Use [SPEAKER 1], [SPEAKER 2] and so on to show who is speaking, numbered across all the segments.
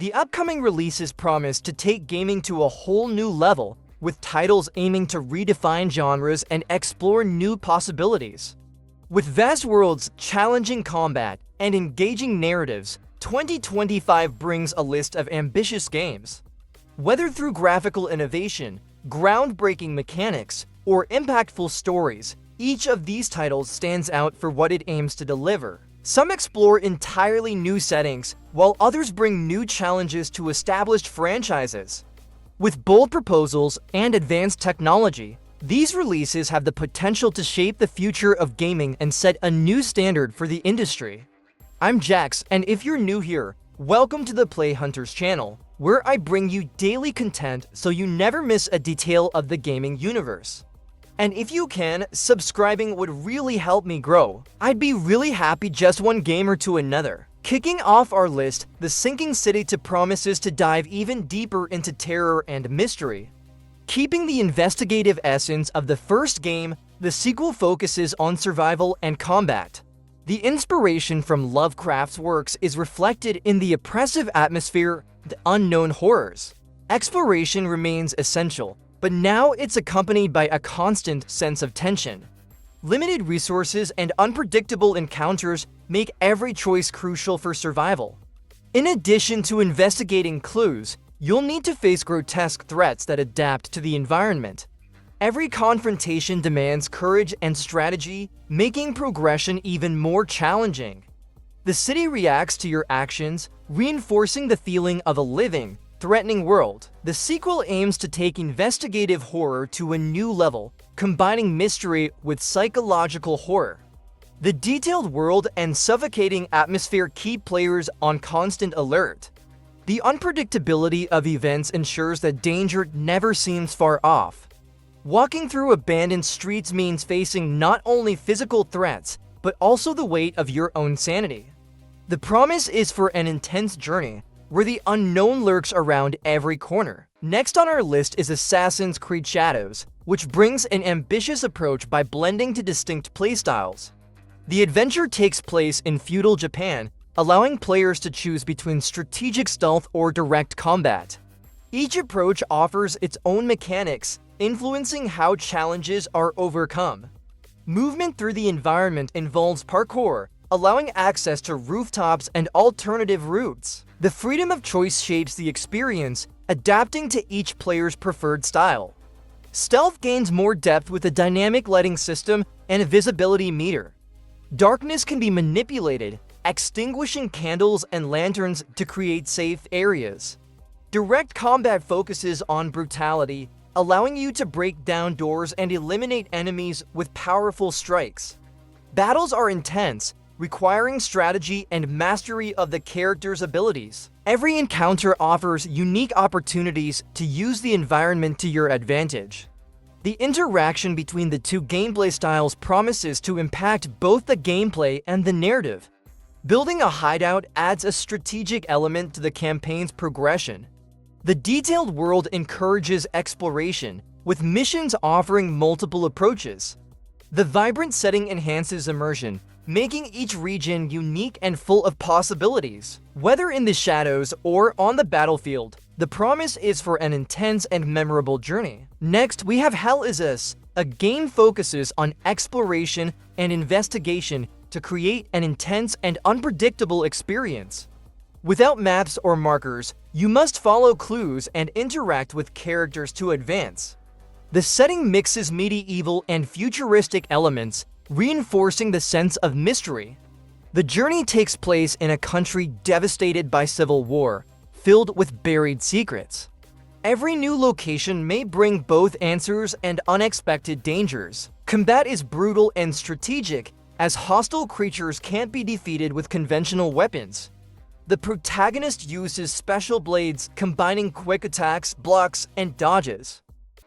[SPEAKER 1] The upcoming releases promise to take gaming to a whole new level, with titles aiming to redefine genres and explore new possibilities. With vast worlds, challenging combat, and engaging narratives, 2025 brings a list of ambitious games. Whether through graphical innovation, groundbreaking mechanics, or impactful stories, each of these titles stands out for what it aims to deliver. Some explore entirely new settings, while others bring new challenges to established franchises. With bold proposals and advanced technology, these releases have the potential to shape the future of gaming and set a new standard for the industry. I'm Jax, and if you're new here, welcome to the Play Hunters channel, where I bring you daily content so you never miss a detail of the gaming universe. And if you can, subscribing would really help me grow. I'd be really happy just one gamer to another. Kicking off our list, The Sinking City promises to dive even deeper into terror and mystery. Keeping the investigative essence of the first game, the sequel focuses on survival and combat. The inspiration from Lovecraft's works is reflected in the oppressive atmosphere, the unknown horrors. Exploration remains essential, but now it's accompanied by a constant sense of tension. Limited resources and unpredictable encounters make every choice crucial for survival. In addition to investigating clues, you'll need to face grotesque threats that adapt to the environment. Every confrontation demands courage and strategy, making progression even more challenging. The city reacts to your actions, reinforcing the feeling of a living, threatening world. The sequel aims to take investigative horror to a new level, combining mystery with psychological horror. The detailed world and suffocating atmosphere keep players on constant alert. The unpredictability of events ensures that danger never seems far off. Walking through abandoned streets means facing not only physical threats, but also the weight of your own sanity. The promise is for an intense journey, where the unknown lurks around every corner. Next on our list is Assassin's Creed Shadows, which brings an ambitious approach by blending two distinct playstyles. The adventure takes place in feudal Japan, allowing players to choose between strategic stealth or direct combat. Each approach offers its own mechanics, influencing how challenges are overcome. Movement through the environment involves parkour, allowing access to rooftops and alternative routes. The freedom of choice shapes the experience, adapting to each player's preferred style. Stealth gains more depth with a dynamic lighting system and a visibility meter. Darkness can be manipulated, extinguishing candles and lanterns to create safe areas. Direct combat focuses on brutality, allowing you to break down doors and eliminate enemies with powerful strikes. Battles are intense, requiring strategy and mastery of the character's abilities. Every encounter offers unique opportunities to use the environment to your advantage. The interaction between the two gameplay styles promises to impact both the gameplay and the narrative. Building a hideout adds a strategic element to the campaign's progression. The detailed world encourages exploration, with missions offering multiple approaches. The vibrant setting enhances immersion, making each region unique and full of possibilities. Whether in the shadows or on the battlefield, the promise is for an intense and memorable journey. Next, we have Hell Is Us. A game focuses on exploration and investigation to create an intense and unpredictable experience. Without maps or markers, you must follow clues and interact with characters to advance. The setting mixes medieval and futuristic elements, reinforcing the sense of mystery. The journey takes place in a country devastated by civil war, filled with buried secrets. Every new location may bring both answers and unexpected dangers. Combat is brutal and strategic, as hostile creatures can't be defeated with conventional weapons. The protagonist uses special blades, combining quick attacks, blocks, and dodges.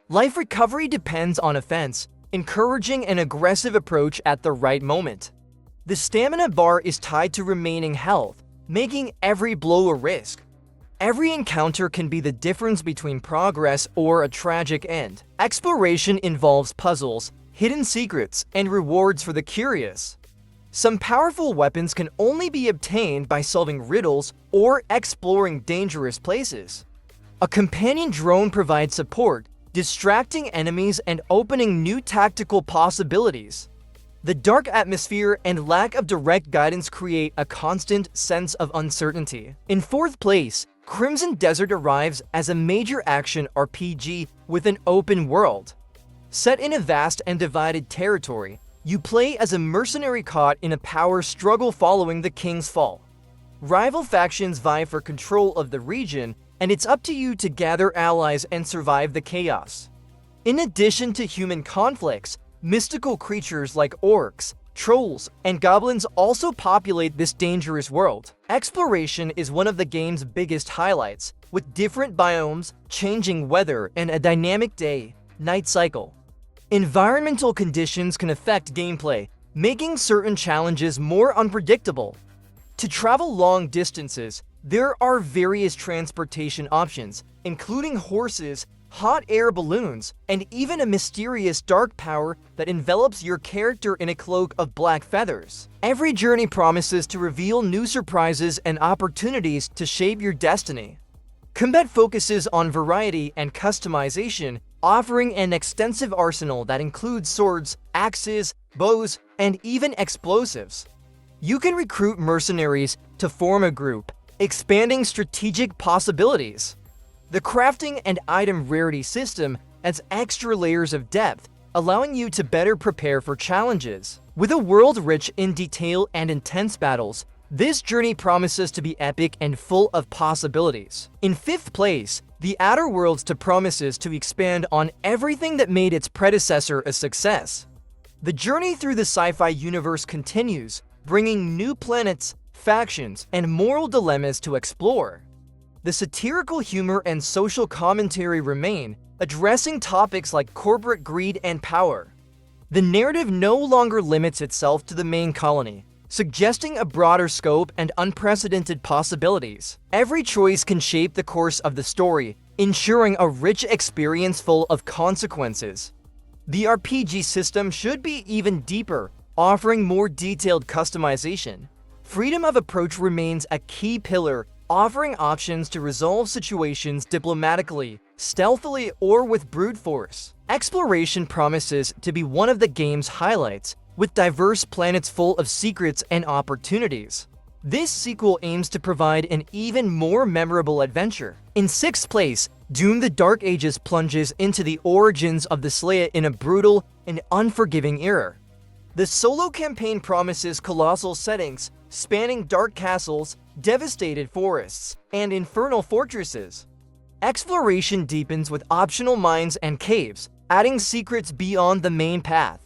[SPEAKER 1] Life recovery depends on offense, encouraging an aggressive approach at the right moment. The stamina bar is tied to remaining health, making every blow a risk. Every encounter can be the difference between progress or a tragic end. Exploration involves puzzles, hidden secrets, and rewards for the curious. Some powerful weapons can only be obtained by solving riddles or exploring dangerous places. A companion drone provides support, distracting enemies and opening new tactical possibilities. The dark atmosphere and lack of direct guidance create a constant sense of uncertainty. In fourth place, Crimson Desert arrives as a major action RPG with an open world. Set in a vast and divided territory, you play as a mercenary caught in a power struggle following the king's fall. Rival factions vie for control of the region, and it's up to you to gather allies and survive the chaos. In addition to human conflicts, mystical creatures like orcs, trolls, and goblins also populate this dangerous world. Exploration is one of the game's biggest highlights, with different biomes, changing weather, and a dynamic day-night cycle. Environmental conditions can affect gameplay, making certain challenges more unpredictable. To travel long distances, there are various transportation options, including horses, hot air balloons, and even a mysterious dark power that envelops your character in a cloak of black feathers. Every journey promises to reveal new surprises and opportunities to shape your destiny. Combat focuses on variety and customization, offering an extensive arsenal that includes swords, axes, bows, and even explosives. You can recruit mercenaries to form a group, expanding strategic possibilities. The crafting and item rarity system adds extra layers of depth, allowing you to better prepare for challenges. With a world rich in detail and intense battles, this journey promises to be epic and full of possibilities. In fifth place, The Outer Worlds promises to expand on everything that made its predecessor a success. The journey through the sci-fi universe continues, bringing new planets, factions, and moral dilemmas to explore. The satirical humor and social commentary remain, addressing topics like corporate greed and power. The narrative no longer limits itself to the main colony, suggesting a broader scope and unprecedented possibilities. Every choice can shape the course of the story, ensuring a rich experience full of consequences. The RPG system should be even deeper, offering more detailed customization. Freedom of approach remains a key pillar, offering options to resolve situations diplomatically, stealthily, or with brute force. Exploration promises to be one of the game's highlights, with diverse planets full of secrets and opportunities. This sequel aims to provide an even more memorable adventure. In sixth place, Doom: The Dark Ages plunges into the origins of the Slayer in a brutal and unforgiving era. The solo campaign promises colossal settings, spanning dark castles, devastated forests, and infernal fortresses. Exploration deepens with optional mines and caves, adding secrets beyond the main path.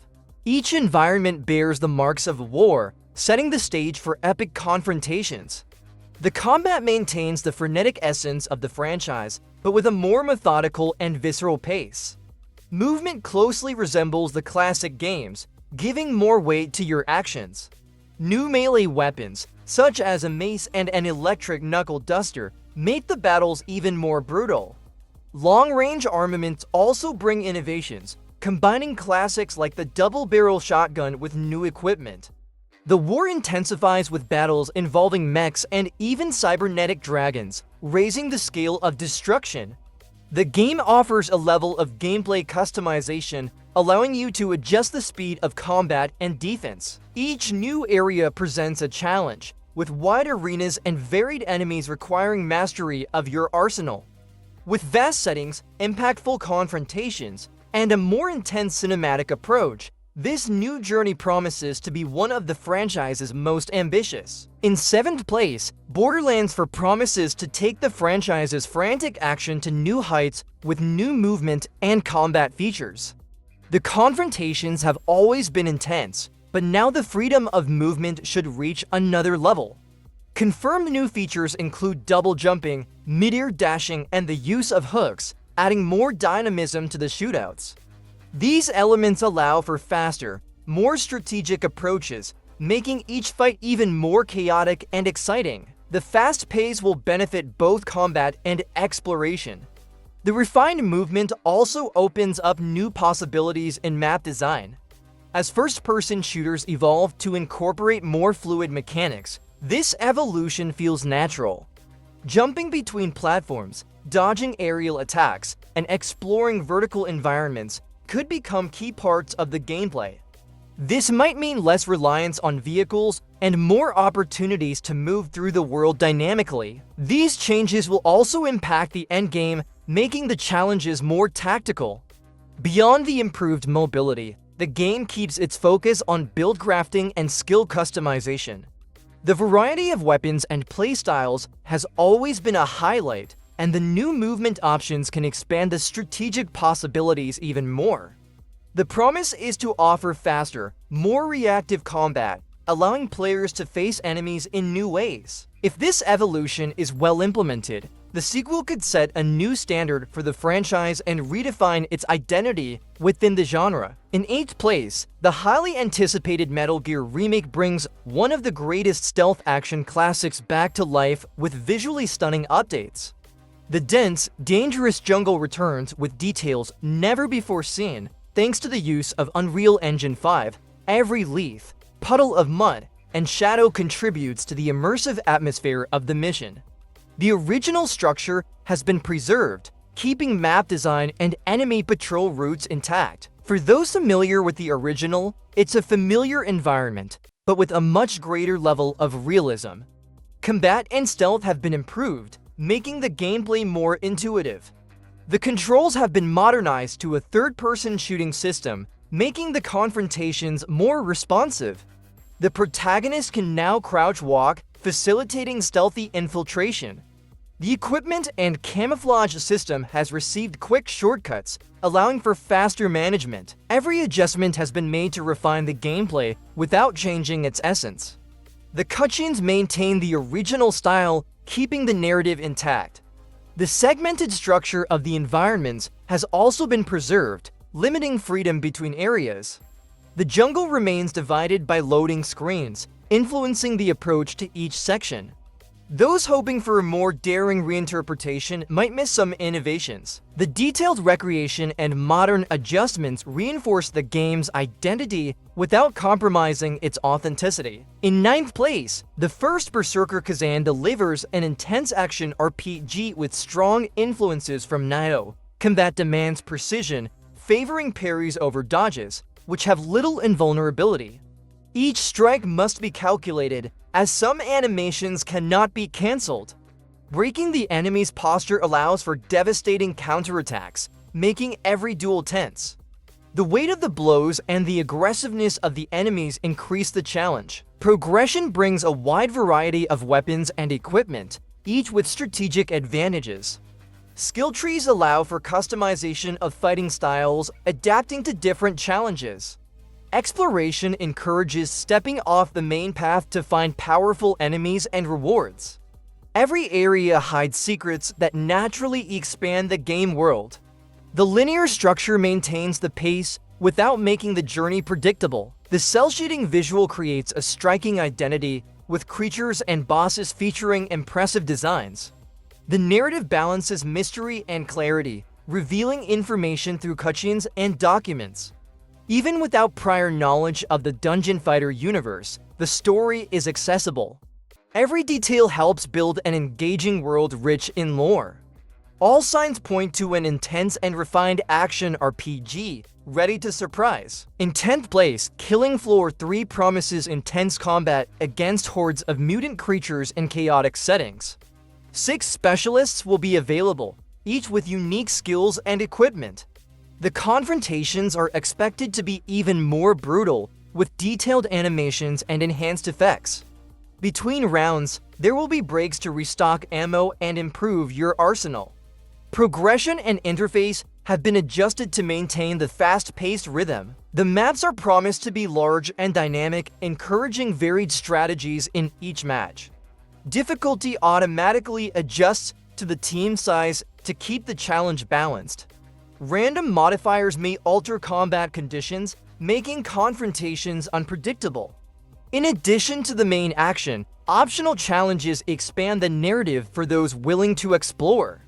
[SPEAKER 1] Each environment bears the marks of war, setting the stage for epic confrontations. The combat maintains the frenetic essence of the franchise, but with a more methodical and visceral pace. Movement closely resembles the classic games, giving more weight to your actions. New melee weapons, such as a mace and an electric knuckle duster, make the battles even more brutal. Long-range armaments also bring innovations, combining classics like the double-barrel shotgun with new equipment. The war intensifies with battles involving mechs and even cybernetic dragons, raising the scale of destruction. The game offers a level of gameplay customization, allowing you to adjust the speed of combat and defense. Each new area presents a challenge, with wide arenas and varied enemies requiring mastery of your arsenal. With vast settings, impactful confrontations, and a more intense cinematic approach, this new journey promises to be one of the franchise's most ambitious. In seventh place, Borderlands promises to take the franchise's frantic action to new heights with new movement and combat features. The confrontations have always been intense, but now the freedom of movement should reach another level. Confirmed new features include double jumping, mid-air dashing, and the use of hooks, adding more dynamism to the shootouts. These elements allow for faster, more strategic approaches, making each fight even more chaotic and exciting. The fast pace will benefit both combat and exploration. The refined movement also opens up new possibilities in map design. As first-person shooters evolve to incorporate more fluid mechanics, this evolution feels natural. Jumping between platforms, dodging aerial attacks, and exploring vertical environments could become key parts of the gameplay. This might mean less reliance on vehicles and more opportunities to move through the world dynamically. These changes will also impact the endgame, making the challenges more tactical. Beyond the improved mobility, the game keeps its focus on build crafting and skill customization. The variety of weapons and playstyles has always been a highlight, and the new movement options can expand the strategic possibilities even more. The promise is to offer faster, more reactive combat, allowing players to face enemies in new ways. If this evolution is well implemented, the sequel could set a new standard for the franchise and redefine its identity within the genre. In 8th place, the highly anticipated Metal Gear Remake brings one of the greatest stealth action classics back to life with visually stunning updates. The dense, dangerous jungle returns with details never before seen, thanks to the use of Unreal Engine 5. Every leaf, puddle of mud, and shadow contributes to the immersive atmosphere of the mission. The original structure has been preserved, keeping map design and enemy patrol routes intact. For those familiar with the original, it's a familiar environment, but with a much greater level of realism. Combat and stealth have been improved, making the gameplay more intuitive. The controls have been modernized to a third-person shooting system, making the confrontations more responsive. The protagonist can now crouch walk, facilitating stealthy infiltration. The equipment and camouflage system has received quick shortcuts, allowing for faster management. Every adjustment has been made to refine the gameplay without changing its essence. The cutscenes maintain the original style, keeping the narrative intact. The segmented structure of the environments has also been preserved, limiting freedom between areas. The jungle remains divided by loading screens, influencing the approach to each section. Those hoping for a more daring reinterpretation might miss some innovations. The detailed recreation and modern adjustments reinforce the game's identity without compromising its authenticity. In 9th place, the first Berzerker Khazan delivers an intense action RPG with strong influences from Nioh. Combat demands precision, favoring parries over dodges, which have little invulnerability. Each strike must be calculated, as some animations cannot be cancelled. Breaking the enemy's posture allows for devastating counterattacks, making every duel tense. The weight of the blows and the aggressiveness of the enemies increase the challenge. Progression brings a wide variety of weapons and equipment, each with strategic advantages. Skill trees allow for customization of fighting styles, adapting to different challenges. Exploration encourages stepping off the main path to find powerful enemies and rewards. Every area hides secrets that naturally expand the game world. The linear structure maintains the pace without making the journey predictable. The cel-shading visual creates a striking identity, with creatures and bosses featuring impressive designs. The narrative balances mystery and clarity, revealing information through cutscenes and documents. Even without prior knowledge of the Dungeon Fighter universe, the story is accessible. Every detail helps build an engaging world rich in lore. All signs point to an intense and refined action RPG, ready to surprise. In 10th place, Killing Floor 3 promises intense combat against hordes of mutant creatures in chaotic settings. 6 specialists will be available, each with unique skills and equipment. The confrontations are expected to be even more brutal, with detailed animations and enhanced effects. Between rounds, there will be breaks to restock ammo and improve your arsenal. Progression and interface have been adjusted to maintain the fast-paced rhythm. The maps are promised to be large and dynamic, encouraging varied strategies in each match. Difficulty automatically adjusts to the team size to keep the challenge balanced. Random modifiers may alter combat conditions, making confrontations unpredictable. In addition to the main action, optional challenges expand the narrative for those willing to explore.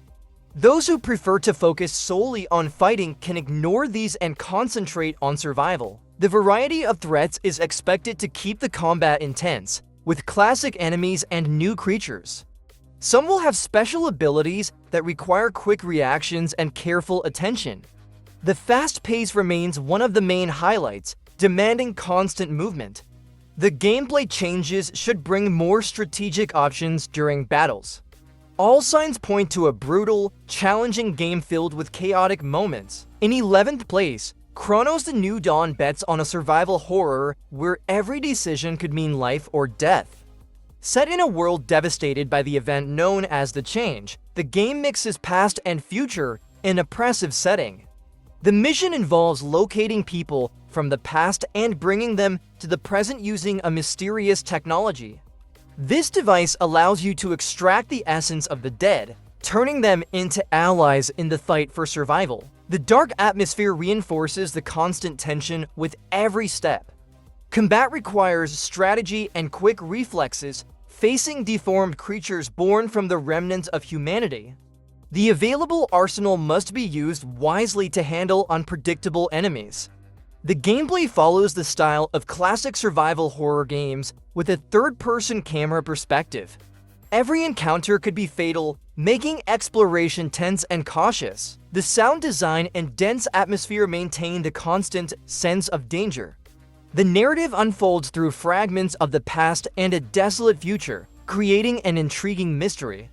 [SPEAKER 1] Those who prefer to focus solely on fighting can ignore these and concentrate on survival. The variety of threats is expected to keep the combat intense, with classic enemies and new creatures. Some will have special abilities that require quick reactions and careful attention. The fast pace remains one of the main highlights, demanding constant movement. The gameplay changes should bring more strategic options during battles. All signs point to a brutal, challenging game filled with chaotic moments. In 11th place, Cronos The New Dawn bets on a survival horror where every decision could mean life or death. Set in a world devastated by the event known as the Change, the game mixes past and future in an oppressive setting. The mission involves locating people from the past and bringing them to the present using a mysterious technology. This device allows you to extract the essence of the dead, turning them into allies in the fight for survival. The dark atmosphere reinforces the constant tension with every step. Combat requires strategy and quick reflexes, facing deformed creatures born from the remnants of humanity. The available arsenal must be used wisely to handle unpredictable enemies. The gameplay follows the style of classic survival horror games with a third-person camera perspective. Every encounter could be fatal, making exploration tense and cautious. The sound design and dense atmosphere maintain the constant sense of danger. The narrative unfolds through fragments of the past and a desolate future, creating an intriguing mystery.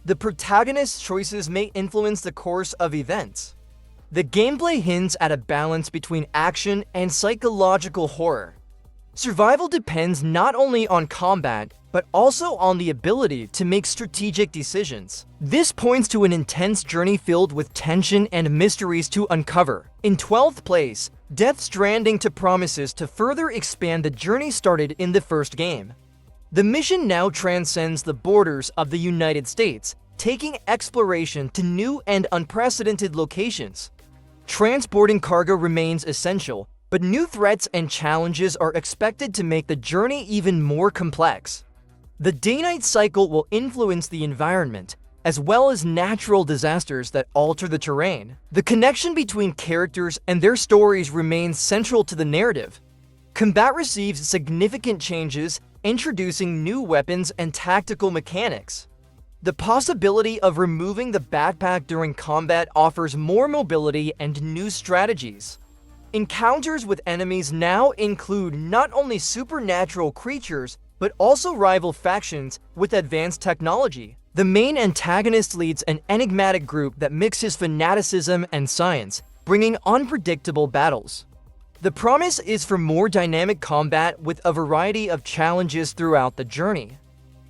[SPEAKER 1] The protagonist's choices may influence the course of events. The gameplay hints at a balance between action and psychological horror. Survival depends not only on combat, but also on the ability to make strategic decisions. This points to an intense journey filled with tension and mysteries to uncover. In 12th place, Death Stranding promises to further expand the journey started in the first game. The mission now transcends the borders of the United States, taking exploration to new and unprecedented locations. Transporting cargo remains essential, but new threats and challenges are expected to make the journey even more complex. The day-night cycle will influence the environment, as well as natural disasters that alter the terrain. The connection between characters and their stories remains central to the narrative. Combat receives significant changes, introducing new weapons and tactical mechanics. The possibility of removing the backpack during combat offers more mobility and new strategies. Encounters with enemies now include not only supernatural creatures, but also rival factions with advanced technology. The main antagonist leads an enigmatic group that mixes fanaticism and science, bringing unpredictable battles. The promise is for more dynamic combat with a variety of challenges throughout the journey.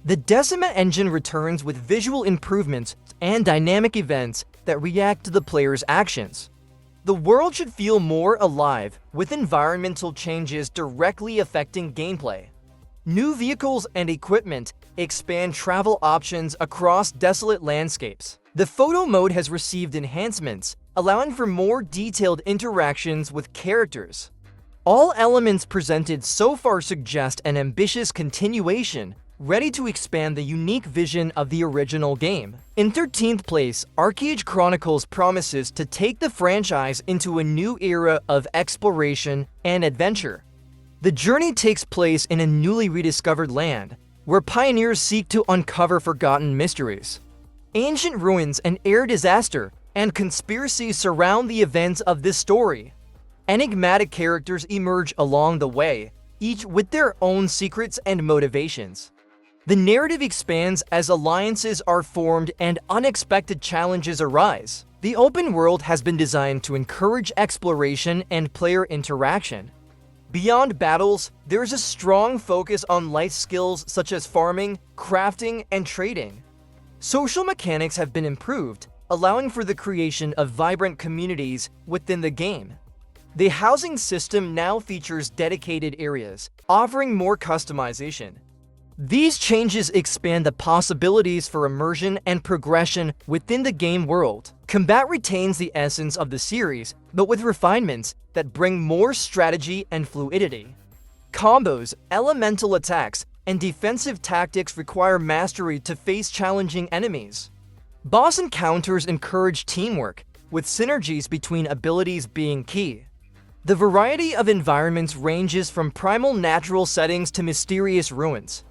[SPEAKER 1] The Decima engine returns with visual improvements and dynamic events that react to the player's actions. The world should feel more alive, with environmental changes directly affecting gameplay. New vehicles and equipment expand travel options across desolate landscapes. The photo mode has received enhancements, allowing for more detailed interactions with characters. All elements presented so far suggest an ambitious continuation, ready to expand the unique vision of the original game. In 13th place, ArcheAge Chronicles promises to take the franchise into a new era of exploration and adventure. The journey takes place in a newly rediscovered land, where pioneers seek to uncover forgotten mysteries. Ancient ruins, an air disaster, and conspiracies surround the events of this story. Enigmatic characters emerge along the way, each with their own secrets and motivations. The narrative expands as alliances are formed and unexpected challenges arise. The open world has been designed to encourage exploration and player interaction. Beyond battles, there is a strong focus on life skills such as farming, crafting, and trading. Social mechanics have been improved, allowing for the creation of vibrant communities within the game. The housing system now features dedicated areas, offering more customization. These changes expand the possibilities for immersion and progression within the game world. Combat retains the essence of the series, but with refinements that bring more strategy and fluidity. Combos, elemental attacks, and defensive tactics require mastery to face challenging enemies. Boss encounters encourage teamwork, with synergies between abilities being key. The variety of environments ranges from primal natural settings to mysterious ruins.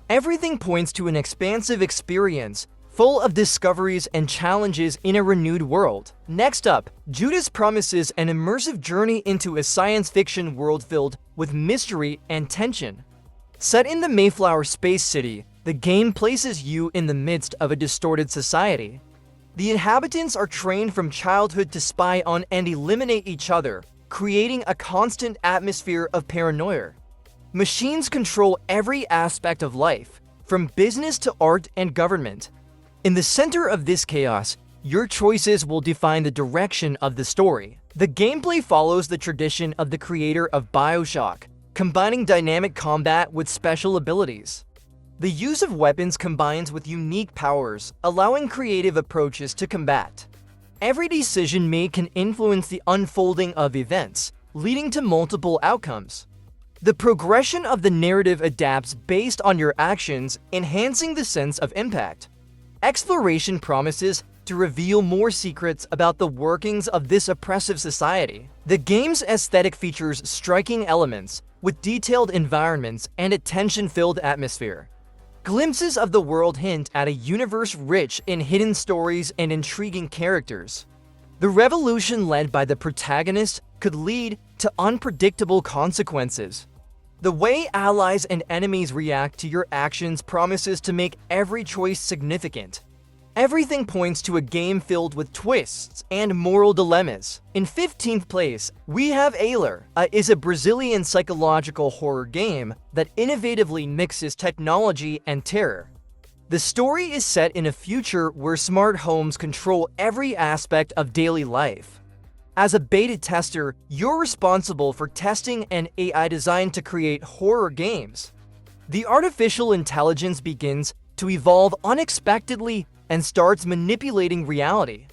[SPEAKER 1] Everything points to an expansive experience, full of discoveries and challenges in a renewed world. Next up, Judas promises an immersive journey into a science fiction world filled with mystery and tension. Set in the Mayflower Space City, the game places you in the midst of a distorted society. The inhabitants are trained from childhood to spy on and eliminate each other, creating a constant atmosphere of paranoia. Machines control every aspect of life, from business to art and government. In the center of this chaos, your choices will define the direction of the story. The gameplay follows the tradition of the creator of BioShock, combining dynamic combat with special abilities. The use of weapons combines with unique powers, allowing creative approaches to combat. Every decision made can influence the unfolding of events, leading to multiple outcomes. The progression of the narrative adapts based on your actions, enhancing the sense of impact. Exploration promises to reveal more secrets about the workings of this oppressive society. The game's aesthetic features striking elements, with detailed environments and a tension-filled atmosphere. Glimpses of the world hint at a universe rich in hidden stories and intriguing characters. The revolution led by the protagonist could lead to unpredictable consequences. The way allies and enemies react to your actions promises to make every choice significant. Everything points to a game filled with twists and moral dilemmas. In 15th place, we have AILA, is a Brazilian psychological horror game that innovatively mixes technology and terror. The story is set in a future where smart homes control every aspect of daily life. As a beta tester, you're responsible for testing an AI designed to create horror games. The artificial intelligence begins to evolve unexpectedly and starts manipulating reality.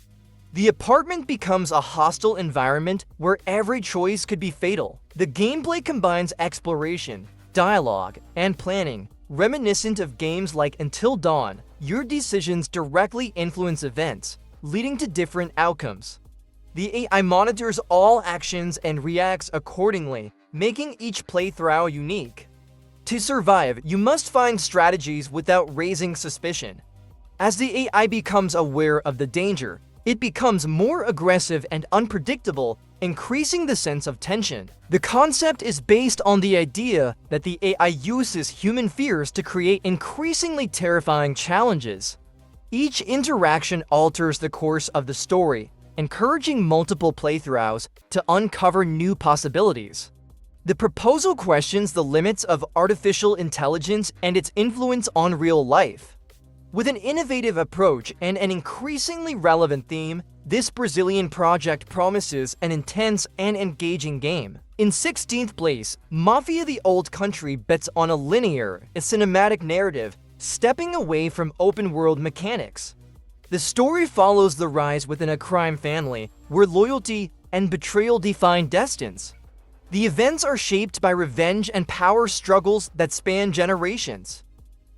[SPEAKER 1] The apartment becomes a hostile environment where every choice could be fatal. The gameplay combines exploration, dialogue, and planning, reminiscent of games like Until Dawn. Your decisions directly influence events, leading to different outcomes. The AI monitors all actions and reacts accordingly, making each playthrough unique. To survive, you must find strategies without raising suspicion. As the AI becomes aware of the danger, it becomes more aggressive and unpredictable, increasing the sense of tension. The concept is based on the idea that the AI uses human fears to create increasingly terrifying challenges. Each interaction alters the course of the story, encouraging multiple playthroughs to uncover new possibilities. The proposal questions the limits of artificial intelligence and its influence on real life. With an innovative approach and an increasingly relevant theme, this Brazilian project promises an intense and engaging game. In 16th place, Mafia The Old Country bets on a linear, cinematic narrative, stepping away from open-world mechanics. The story follows the rise within a crime family, where loyalty and betrayal define destinies. The events are shaped by revenge and power struggles that span generations.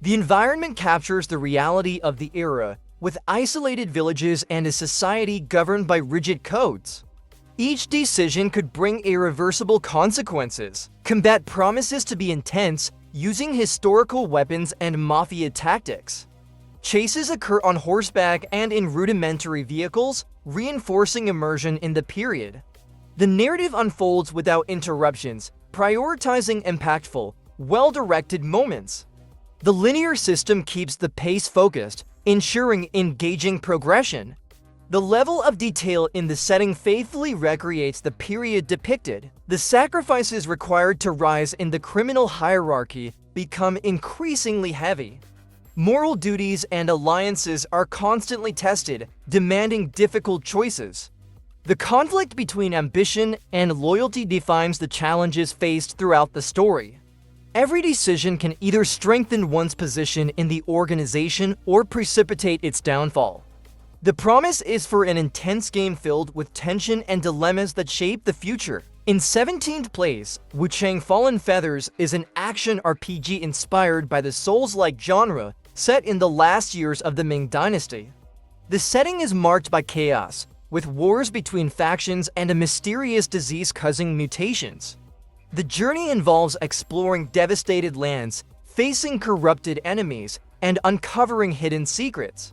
[SPEAKER 1] The environment captures the reality of the era, with isolated villages and a society governed by rigid codes. Each decision could bring irreversible consequences. Combat promises to be intense, using historical weapons and mafia tactics. Chases occur on horseback and in rudimentary vehicles, reinforcing immersion in the period. The narrative unfolds without interruptions, prioritizing impactful, well-directed moments. The linear system keeps the pace focused, ensuring engaging progression. The level of detail in the setting faithfully recreates the period depicted. The sacrifices required to rise in the criminal hierarchy become increasingly heavy. Moral duties and alliances are constantly tested, demanding difficult choices. The conflict between ambition and loyalty defines the challenges faced throughout the story. Every decision can either strengthen one's position in the organization or precipitate its downfall. The promise is for an intense game filled with tension and dilemmas that shape the future. In 17th place, Wuchang Fallen Feathers is an action RPG inspired by the Souls-like genre set in the last years of the Ming Dynasty. The setting is marked by chaos, with wars between factions and a mysterious disease causing mutations. The journey involves exploring devastated lands, facing corrupted enemies, and uncovering hidden secrets.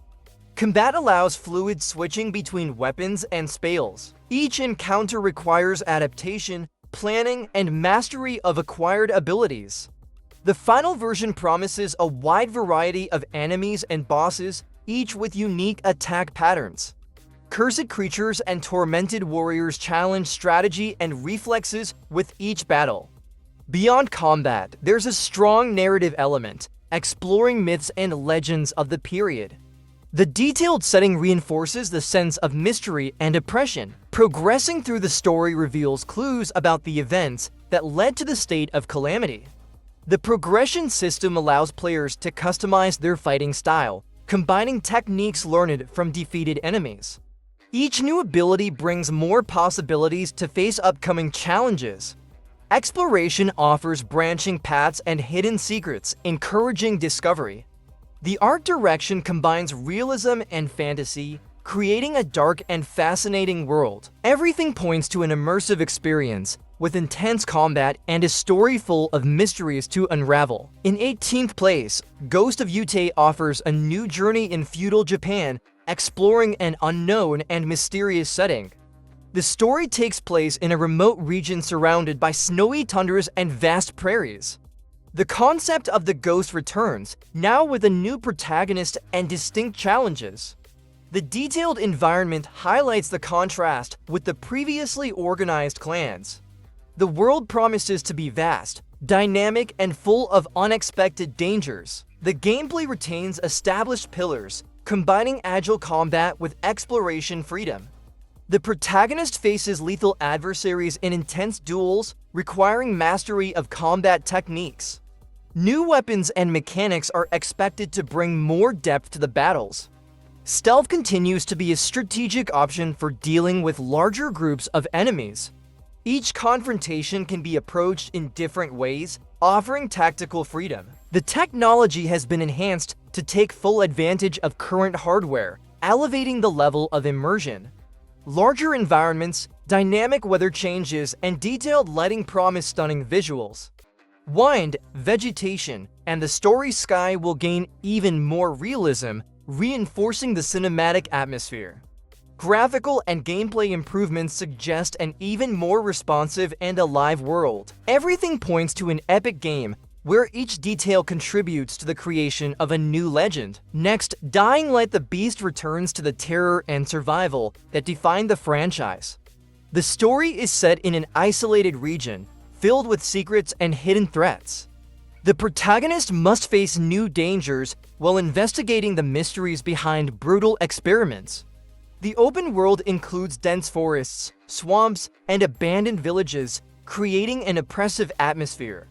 [SPEAKER 1] Combat allows fluid switching between weapons and spells. Each encounter requires adaptation, planning, and mastery of acquired abilities. The final version promises a wide variety of enemies and bosses, each with unique attack patterns. Cursed creatures and tormented warriors challenge strategy and reflexes with each battle. Beyond combat, there's a strong narrative element, exploring myths and legends of the period. The detailed setting reinforces the sense of mystery and oppression. Progressing through the story reveals clues about the events that led to the state of calamity. The progression system allows players to customize their fighting style, combining techniques learned from defeated enemies. Each new ability brings more possibilities to face upcoming challenges. Exploration offers branching paths and hidden secrets, encouraging discovery. The art direction combines realism and fantasy, creating a dark and fascinating world. Everything points to an immersive experience, with intense combat and a story full of mysteries to unravel. In 18th place, Ghost of Yōtei offers a new journey in feudal Japan, exploring an unknown and mysterious setting. The story takes place in a remote region surrounded by snowy tundras and vast prairies. The concept of the ghost returns, now with a new protagonist and distinct challenges. The detailed environment highlights the contrast with the previously organized clans. The world promises to be vast, dynamic, and full of unexpected dangers. The gameplay retains established pillars, combining agile combat with exploration freedom. The protagonist faces lethal adversaries in intense duels, requiring mastery of combat techniques. New weapons and mechanics are expected to bring more depth to the battles. Stealth continues to be a strategic option for dealing with larger groups of enemies. Each confrontation can be approached in different ways, offering tactical freedom. The technology has been enhanced to take full advantage of current hardware, elevating the level of immersion. Larger environments, dynamic weather changes, and detailed lighting promise stunning visuals. Wind, vegetation, and the story sky will gain even more realism, reinforcing the cinematic atmosphere. Graphical and gameplay improvements suggest an even more responsive and alive world. Everything points to an epic game where each detail contributes to the creation of a new legend. Next, Dying Light the Beast returns to the terror and survival that define the franchise. The story is set in an isolated region, filled with secrets and hidden threats. The protagonist must face new dangers while investigating the mysteries behind brutal experiments. The open world includes dense forests, swamps, and abandoned villages, creating an oppressive atmosphere.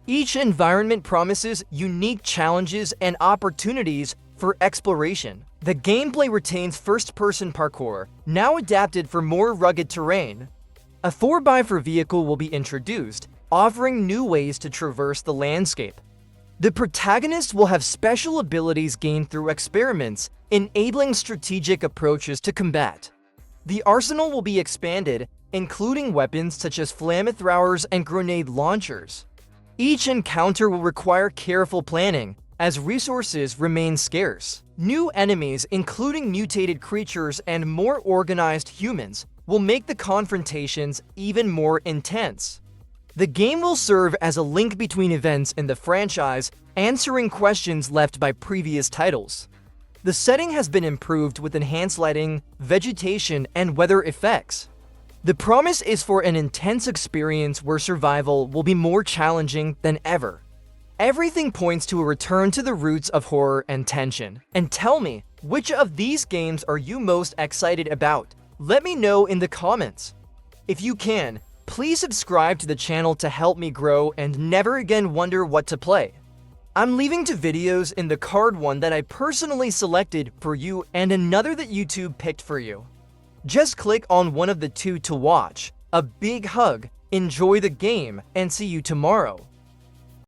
[SPEAKER 1] Each environment promises unique challenges and opportunities for exploration. The gameplay retains first-person parkour, now adapted for more rugged terrain. A 4x4 vehicle will be introduced, offering new ways to traverse the landscape. The protagonist will have special abilities gained through experiments, enabling strategic approaches to combat. The arsenal will be expanded, including weapons such as flamethrowers and grenade launchers. Each encounter will require careful planning, as resources remain scarce. New enemies, including mutated creatures and more organized humans, will make the confrontations even more intense. The game will serve as a link between events in the franchise, answering questions left by previous titles. The setting has been improved with enhanced lighting, vegetation, and weather effects. The promise is for an intense experience where survival will be more challenging than ever. Everything points to a return to the roots of horror and tension. And tell me, which of these games are you most excited about? Let me know in the comments. If you can, please subscribe to the channel to help me grow and never again wonder what to play. I'm leaving 2 videos in the card, one that I personally selected for you and another that YouTube picked for you. Just click on one of the 2 to watch. A big hug, enjoy the game, and see you tomorrow.